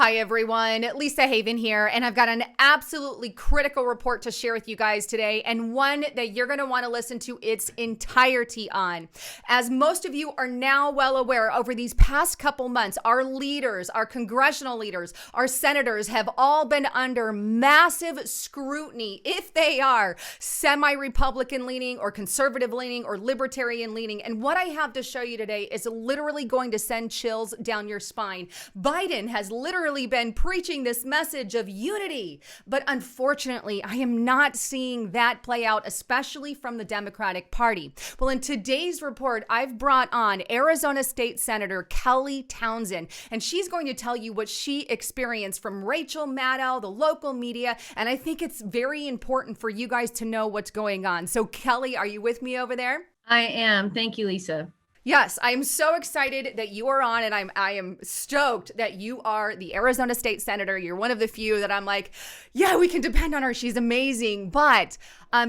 Hi everyone, Lisa Haven here, and I've got an absolutely critical report to share with you guys today, and one that you're going to want to listen to its entirety on. As most of you are now well aware, over these past couple months, our leaders, our congressional leaders, our senators have all been under massive scrutiny if they are semi-Republican leaning or conservative leaning or libertarian leaning. And what I have to show you today is literally going to send chills down your spine. Biden has literally been preaching this message of unity, but unfortunately, I am not seeing that play out, especially from the Democratic Party. Well, in today's report, I've brought on Arizona State Senator Kelly Townsend, and she's going to tell you what she experienced from Rachel Maddow, the local media, and I think it's very important for you guys to know what's going on. So, Kelly, are you with me over there? I am. Thank you, Lisa. Yes, I am so excited that you are on, and I am stoked that you are the Arizona State Senator. You're one of the few that I'm like, yeah, we can depend on her. She's amazing. But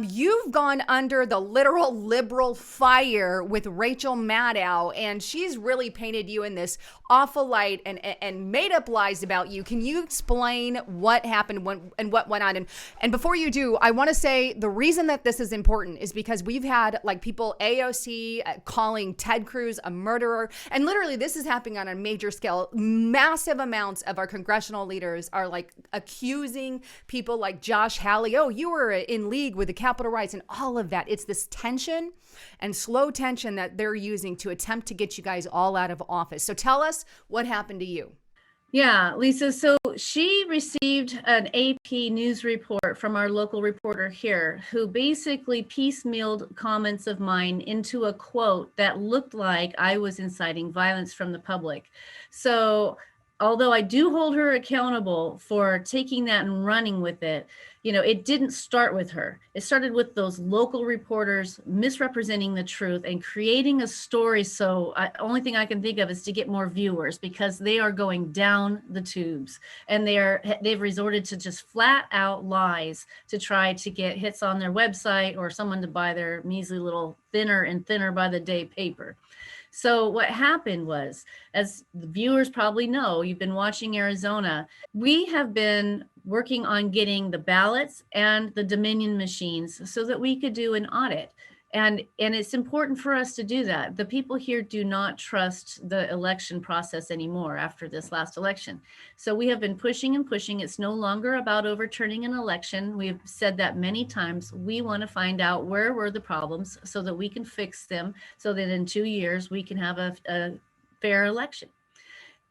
you've gone under the literal liberal fire with Rachel Maddow, and she's really painted you in this awful light and made up lies about you. Can you explain what happened and what went on? And before you do, I want to say the reason that this is important is because we've had like people, AOC, calling Ted Cruz a murderer. And literally this is happening on a major scale. Massive amounts of our congressional leaders are like accusing people like Josh Hawley. Oh, you were in league with the Capitol riots and all of that. It's this tension and slow tension that they're using to attempt to get you guys all out of office. So tell us what happened to you. Yeah, Lisa. So she received an AP news report from our local reporter here, who basically piecemealed comments of mine into a quote that looked like I was inciting violence from the public. So although I do hold her accountable for taking that and running with it, you know, it didn't start with her. It started with those local reporters misrepresenting the truth and creating a story. So only thing I can think of is to get more viewers, because they are going down the tubes and they've resorted to just flat out lies to try to get hits on their website or someone to buy their measly little thinner and thinner by the day paper. So what happened was, as the viewers probably know, you've been watching Arizona, we have been working on getting the ballots and the Dominion machines so that we could do an audit. And it's important for us to do that. The people here do not trust the election process anymore after this last election. So we have been pushing and pushing. It's no longer about overturning an election. We've said that many times. We want to find out where were the problems so that we can fix them, so that in 2 years we can have a fair election.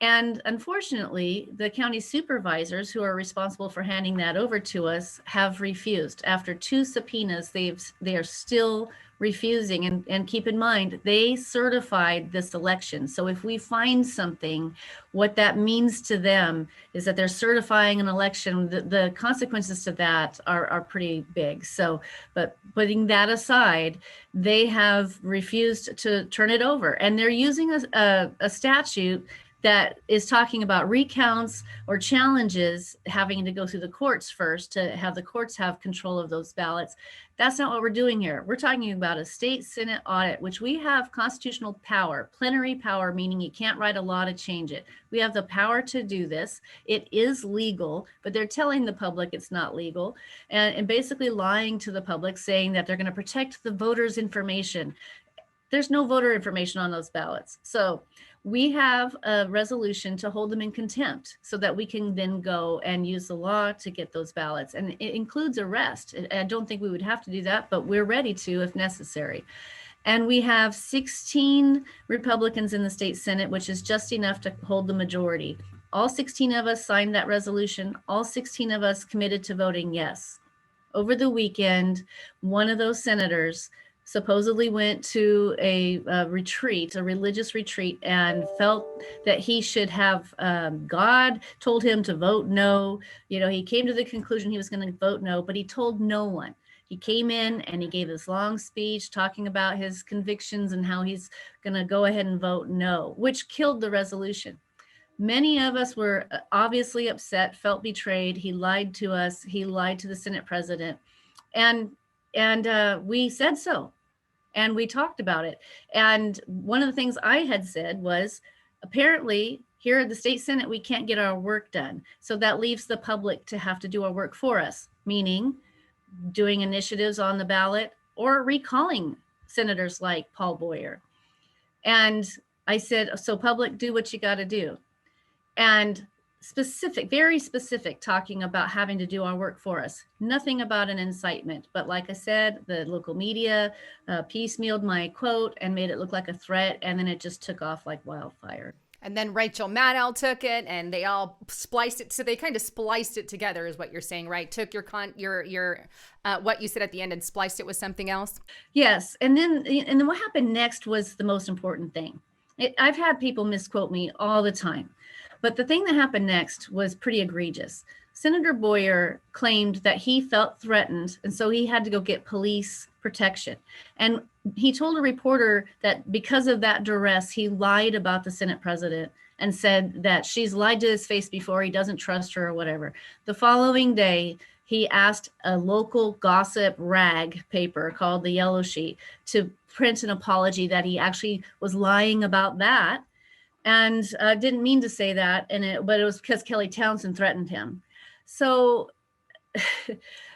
And unfortunately, the county supervisors who are responsible for handing that over to us have refused. After 2 subpoenas, they are still refusing. And keep in mind, they certified this election. So if we find something, what that means to them is that they're certifying an election. The consequences to that are pretty big. So, but putting that aside, they have refused to turn it over. And they're using a statute that is talking about recounts or challenges having to go through the courts first to have the courts have control of those ballots. That's not what we're doing here. We're talking about a state Senate audit, which we have constitutional power, plenary power, meaning you can't write a law to change it. We have the power to do this. It is legal, but they're telling the public it's not legal and basically lying to the public, saying that they're going to protect the voters' information. There's no voter information on those ballots. So we have a resolution to hold them in contempt so that we can then go and use the law to get those ballots. And it includes arrest. I don't think we would have to do that, but we're ready to if necessary. And we have 16 Republicans in the state Senate, which is just enough to hold the majority. All 16 of us signed that resolution. All 16 of us committed to voting yes. Over the weekend, one of those senators supposedly went to a retreat, a religious retreat, and felt that he should have, God told him to vote no. You know, he came to the conclusion he was going to vote no, but he told no one. He came in and he gave this long speech talking about his convictions and how he's going to go ahead and vote no, which killed the resolution. Many of us were obviously upset, felt betrayed. He lied to us. He lied to the Senate president. And we said so. And we talked about it. And one of the things I had said was, apparently Here at the state Senate, we can't get our work done. So that leaves the public to have to do our work for us, meaning doing initiatives on the ballot or recalling senators like Paul Boyer. And I said, so public, do what you got to do. And specific, very specific, talking about having to do our work for us. Nothing about an incitement. But like I said, the local media piecemealed my quote and made it look like a threat. And then it just took off like wildfire. And then Rachel Maddow took it and they all spliced it. So they kind of spliced it together is what you're saying, right? Took your what you said at the end and spliced it with something else. Yes. And then what happened next was the most important thing. I've had people misquote me all the time, but the thing that happened next was pretty egregious. Senator Boyer claimed that he felt threatened, and so he had to go get police protection. And he told a reporter that because of that duress, he lied about the Senate president and said that she's lied to his face before, he doesn't trust her or whatever. The following day, he asked a local gossip rag paper called the Yellow Sheet to print an apology that he actually was lying about that and didn't mean to say that, but it was because Kelly Townsend threatened him. So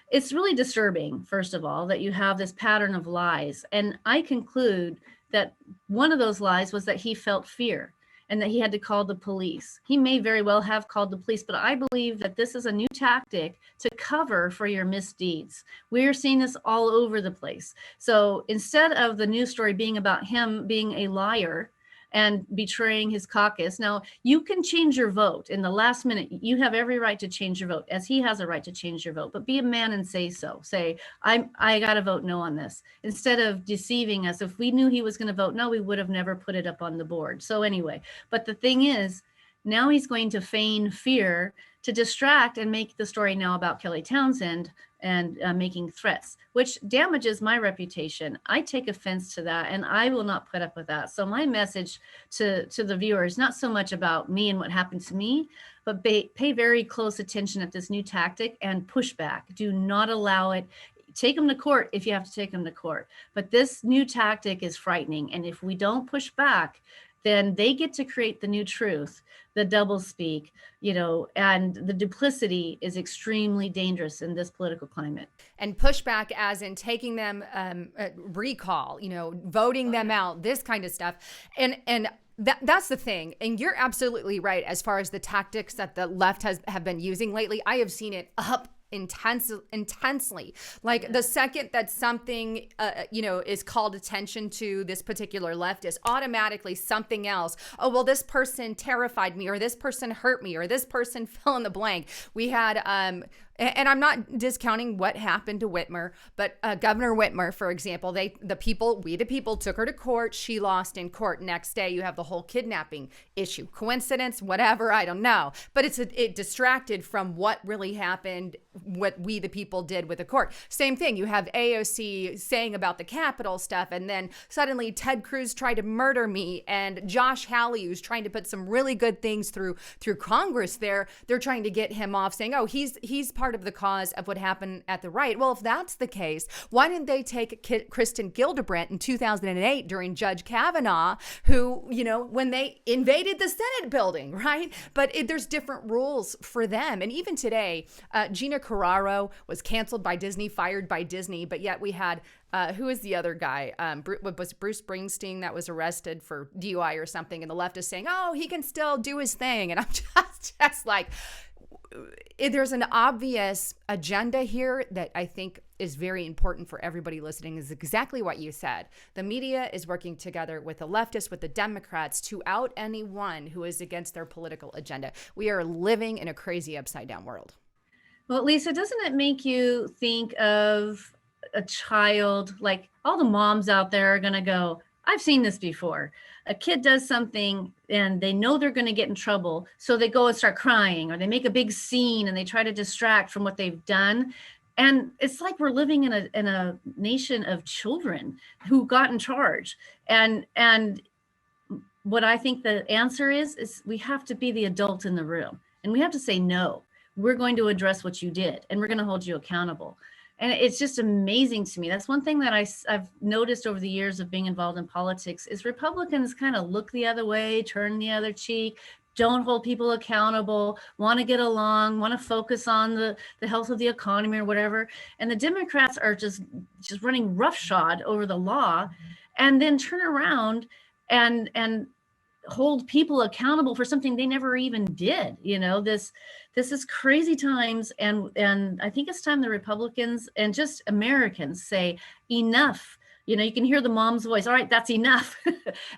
it's really disturbing, first of all, that you have this pattern of lies. And I conclude that one of those lies was that he felt fear and that he had to call the police. He may very well have called the police, but I believe that this is a new tactic to cover for your misdeeds. We're seeing this all over the place. So instead of the news story being about him being a liar and betraying his caucus. Now, you can change your vote in the last minute. You have every right to change your vote, as he has a right to change your vote, but be a man and say so. Say, I got to vote no on this. Instead of deceiving us, if we knew he was going to vote no, we would have never put it up on the board. So anyway, but the thing is, now he's going to feign fear to distract and make the story now about Kelly Townsend and making threats, which damages my reputation. I take offense to that, and I will not put up with that. So my message to the viewers, not so much about me and what happened to me, but pay very close attention at this new tactic and push back. Do not allow it. Take them to court if you have to take them to court. But this new tactic is frightening. And if we don't push back, then they get to create the new truth, the doublespeak, and the duplicity is extremely dangerous in this political climate. And pushback as in taking them, recall, voting them out, this kind of stuff. And that's the thing. And you're absolutely right. As far as the tactics that the left have been using lately, I have seen it up intensely. Like the second that something, is called attention to, this particular left is automatically something else. Oh, well, this person terrified me, or this person hurt me, or this person fill in the blank. We had, and I'm not discounting what happened to Whitmer, but Governor Whitmer, for example, we the people took her to court. She lost in court. Next day, you have the whole kidnapping issue. Coincidence, whatever, I don't know. But it distracted from what really happened, what we the people did with the court. Same thing. You have AOC saying about the Capitol stuff, and then suddenly Ted Cruz tried to murder me, and Josh Hawley, who's trying to put some really good things through Congress there, they're trying to get him off, saying, oh, he's part of the cause of what happened at the right. Well, if that's the case, why didn't they take Kristen Gillibrand in 2008 during Judge Kavanaugh, who, when they invaded the Senate building, right? But there's different rules for them. And even today, Gina Carraro was canceled by Disney, fired by Disney, but yet we had who is the other guy? Was Bruce Springsteen that was arrested for DUI or something? And the left is saying, oh, he can still do his thing. And I'm just like, there's an obvious agenda here that I think is very important for everybody listening, is exactly what you said. The media is working together with the leftists, with the Democrats, to out anyone who is against their political agenda. We are living in a crazy upside down world. Well, Lisa, doesn't it make you think of a child? Like, all the moms out there are going to go, I've seen this before. A kid does something and they know they're going to get in trouble, so they go and start crying, or they make a big scene and they try to distract from what they've done. And it's like we're living in a nation of children who got in charge. And what I think the answer is we have to be the adult in the room, and we have to say, no, we're going to address what you did, and we're going to hold you accountable. And it's just amazing to me. That's one thing that I've noticed over the years of being involved in politics, is Republicans kind of look the other way, turn the other cheek, don't hold people accountable, want to get along, want to focus on the health of the economy or whatever. And the Democrats are just running roughshod over the law, and then turn around and hold people accountable for something they never even did. This is crazy times, and I think it's time the Republicans and just Americans say enough. You can hear the mom's voice. All right, that's enough.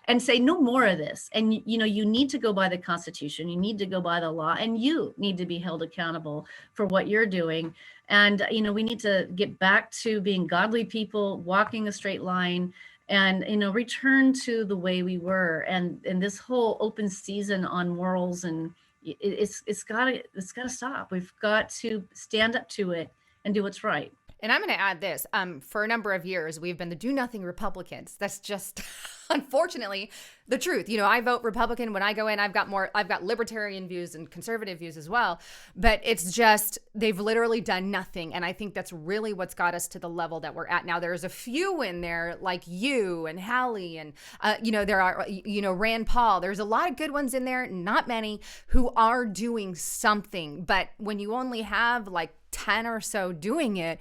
And say no more of this. And you need to go by the Constitution, you need to go by the law, and you need to be held accountable for what you're doing. And we need to get back to being godly people, walking a straight line, and return to the way we were. And this whole open season on morals, and it's got to stop. We've got to stand up to it and do what's right. And I'm going to add this. For a number of years, we've been the do-nothing Republicans. That's just, unfortunately, the truth. I vote Republican when I go in. I've got libertarian views and conservative views as well. But it's just, they've literally done nothing. And I think that's really what's got us to the level that we're at now. There's a few in there like you and Hallie and, there are, Rand Paul. There's a lot of good ones in there, not many, who are doing something. But when you only have like 10 or so doing it,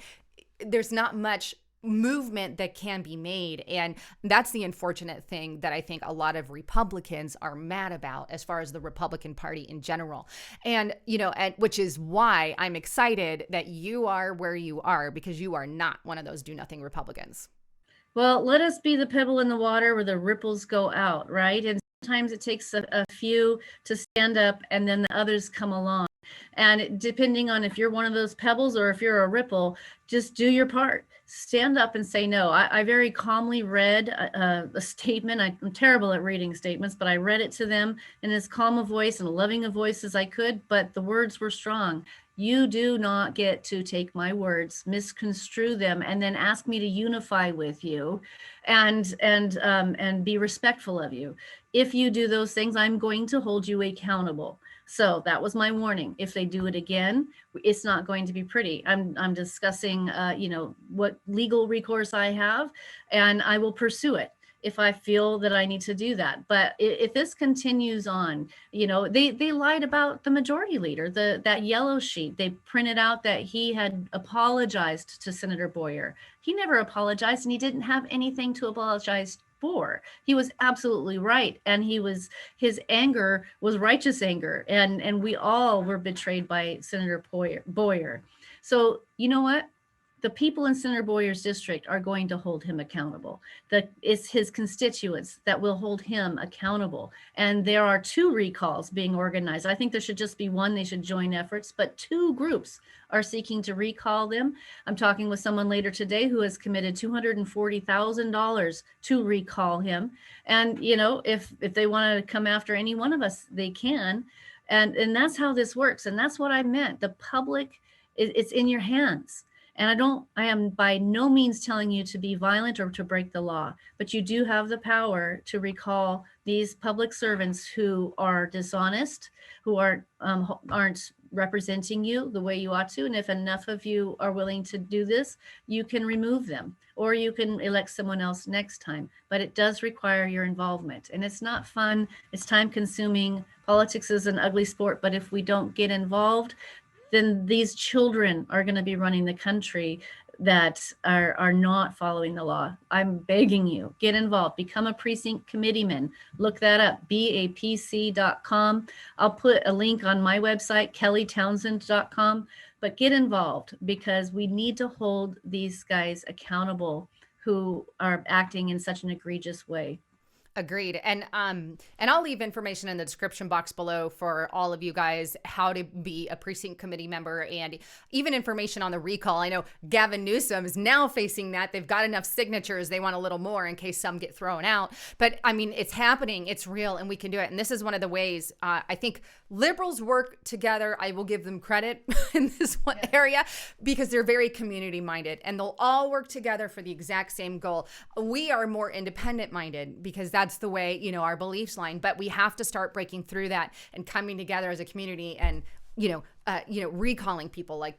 there's not much movement that can be made. And that's the unfortunate thing that I think a lot of Republicans are mad about as far as the Republican Party in general. And, which is why I'm excited that you are where you are, because you are not one of those do nothing Republicans. Well, let us be the pebble in the water where the ripples go out, right? And sometimes it takes a few to stand up, and then the others come along. And depending on if you're one of those pebbles or if you're a ripple, just do your part. Stand up and say no. I very calmly read a statement. I'm terrible at reading statements, but I read it to them in as calm a voice and loving a voice as I could, but the words were strong. You do not get to take my words, misconstrue them, and then ask me to unify with you and be respectful of you. If you do those things, I'm going to hold you accountable. So that was my warning. If they do it again, it's not going to be pretty. I'm discussing, what legal recourse I have, and I will pursue it if I feel that I need to do that. But if this continues on, they lied about the majority leader, that yellow sheet. They printed out that he had apologized to Senator Boyer. He never apologized, and he didn't have anything to apologize for. He was absolutely right, and his anger was righteous anger, and we all were betrayed by Senator Boyer. So you know what? The people in Senator Boyer's district are going to hold him accountable. It's his constituents that will hold him accountable. And there are 2 recalls being organized. I think there should just be one. They should join efforts, but 2 groups are seeking to recall them. I'm talking with someone later today who has committed $240,000 to recall him. And, if they want to come after any one of us, they can. And that's how this works. And that's what I meant. The public, it's in your hands. And I am by no means telling you to be violent or to break the law, but you do have the power to recall these public servants who are dishonest, who aren't representing you the way you ought to. And if enough of you are willing to do this, you can remove them, or you can elect someone else next time. But it does require your involvement, and it's not fun. It's time consuming. Politics is an ugly sport, but if we don't get involved, then these children are going to be running the country that are not following the law. I'm begging you, get involved, become a precinct committeeman. Look that up, bapc.com. I'll put a link on my website, kellytownsend.com, but get involved, because we need to hold these guys accountable who are acting in such an egregious way. Agreed. And I'll leave information in the description box below for all of you guys, how to be a precinct committee member, and even information on the recall. I know Gavin Newsom is now facing that. They've got enough signatures. They want a little more in case some get thrown out. But I mean, it's happening. It's real, and we can do it. And this is one of the ways I think liberals work together. I will give them credit in this one area, because they're very community minded, and they'll all work together for the exact same goal. We are more independent minded, because that's the way, our beliefs line, but we have to start breaking through that and coming together as a community and, recalling people like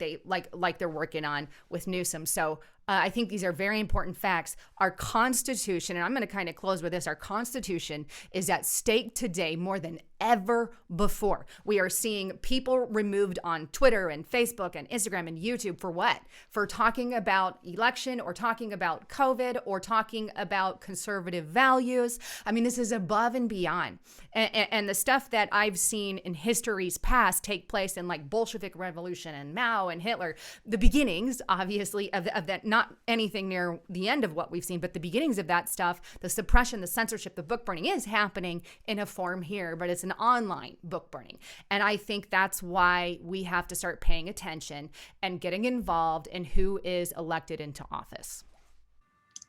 they're working on with Newsom. So I think these are very important facts. Our Constitution, and I'm going to kind of close with this, our Constitution is at stake today more than ever before. We are seeing people removed on Twitter and Facebook and Instagram and YouTube for what? For talking about election or talking about COVID or talking about conservative values. I mean, this is above and beyond. And the stuff that I've seen in history's past take place in like Bolshevik Revolution and Mao and Hitler, the beginnings, obviously, of that, not anything near the end of what we've seen, but the beginnings of that stuff, the suppression, the censorship, the book burning is happening in a form here, but it's an online book burning. And I think that's why we have to start paying attention and getting involved in who is elected into office.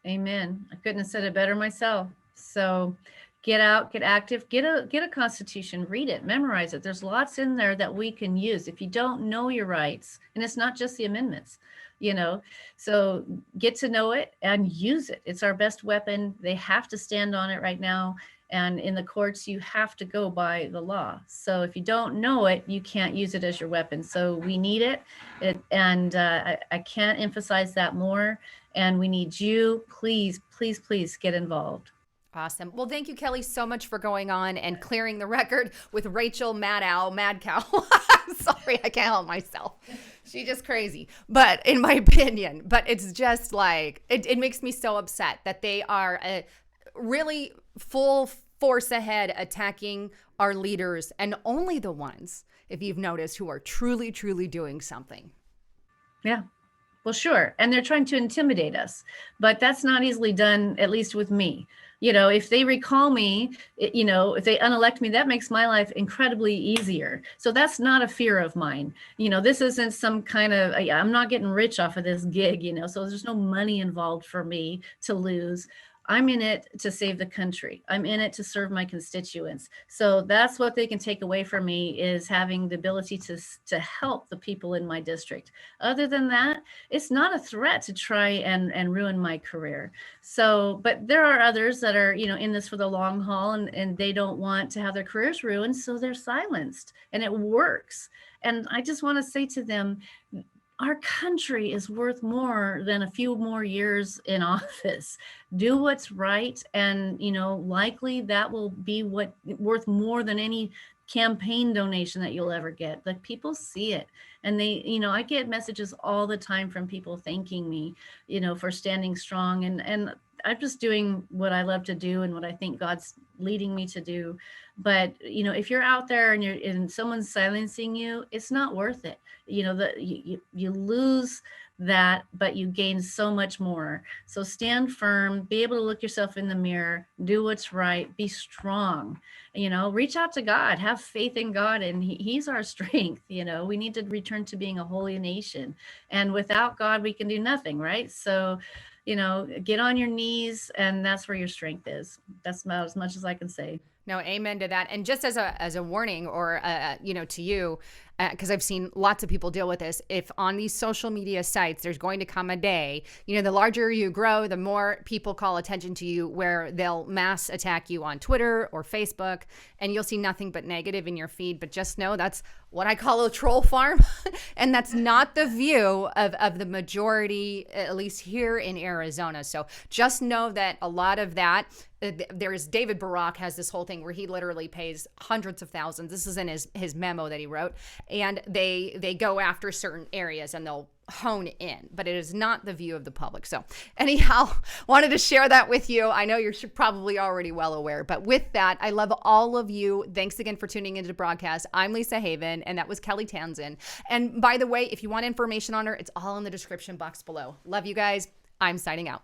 Amen. I couldn't have said it better myself. So get out, get active, get a constitution, read it, memorize it. There's lots in there that we can use if you don't know your rights. And it's not just the amendments, so get to know it and use it. It's our best weapon. They have to stand on it right now. And in the courts, you have to go by the law. So if you don't know it, you can't use it as your weapon. So we need it. I can't emphasize that more. And we need you. Please, please, please get involved. Awesome. Well, thank you, Kelly, so much for going on and clearing the record with Rachel Mad Cow. I'm sorry, I can't help myself. She's just crazy. But in my opinion, it's just like, it makes me so upset that they are really full force ahead attacking our leaders, and only the ones, if you've noticed, who are truly, truly doing something. Yeah. Well, sure. And they're trying to intimidate us, but that's not easily done, at least with me. If they recall me, if they unelect me, that makes my life incredibly easier. So that's not a fear of mine. This isn't some kind of, I'm not getting rich off of this gig, so there's no money involved for me to lose. I'm in it to save the country. I'm in it to serve my constituents. So that's what they can take away from me, is having the ability to help the people in my district. Other than that, it's not a threat to try and ruin my career. So, but there are others that are, in this for the long haul, and they don't want to have their careers ruined. So they're silenced, and it works. And I just want to say to them, our country is worth more than a few more years in office. Do what's right. And, likely that will be worth more than any campaign donation that you'll ever get. Like, people see it. And they, I get messages all the time from people thanking me, for standing strong. And I'm just doing what I love to do and what I think God's leading me to do. But, if you're out there and someone's silencing you, it's not worth it. You lose that, but you gain so much more. So stand firm, be able to look yourself in the mirror, do what's right, be strong, reach out to God, have faith in God, and he's our strength. We need to return to being a holy nation, and without God, we can do nothing, right? So, get on your knees, and that's where your strength is. That's about as much as I can say. No, amen to that. And just as a warning, or to you, because I've seen lots of people deal with this. If on these social media sites, there's going to come a day, the larger you grow, the more people call attention to you, where they'll mass attack you on Twitter or Facebook, and you'll see nothing but negative in your feed. But just know that's what I call a troll farm. And that's not the view of the majority, at least here in Arizona. So just know that a lot of that, there's David Barak has this whole thing where he literally pays hundreds of thousands. This is in his memo that he wrote. And they go after certain areas and they'll hone in, but it is not the view of the public. So anyhow, wanted to share that with you. I know you're probably already well aware, but with that, I love all of you. Thanks again for tuning into the broadcast. I'm Lisa Haven, and that was Kelly Townsend. And by the way, if you want information on her, it's all in the description box below. Love you guys. I'm signing out.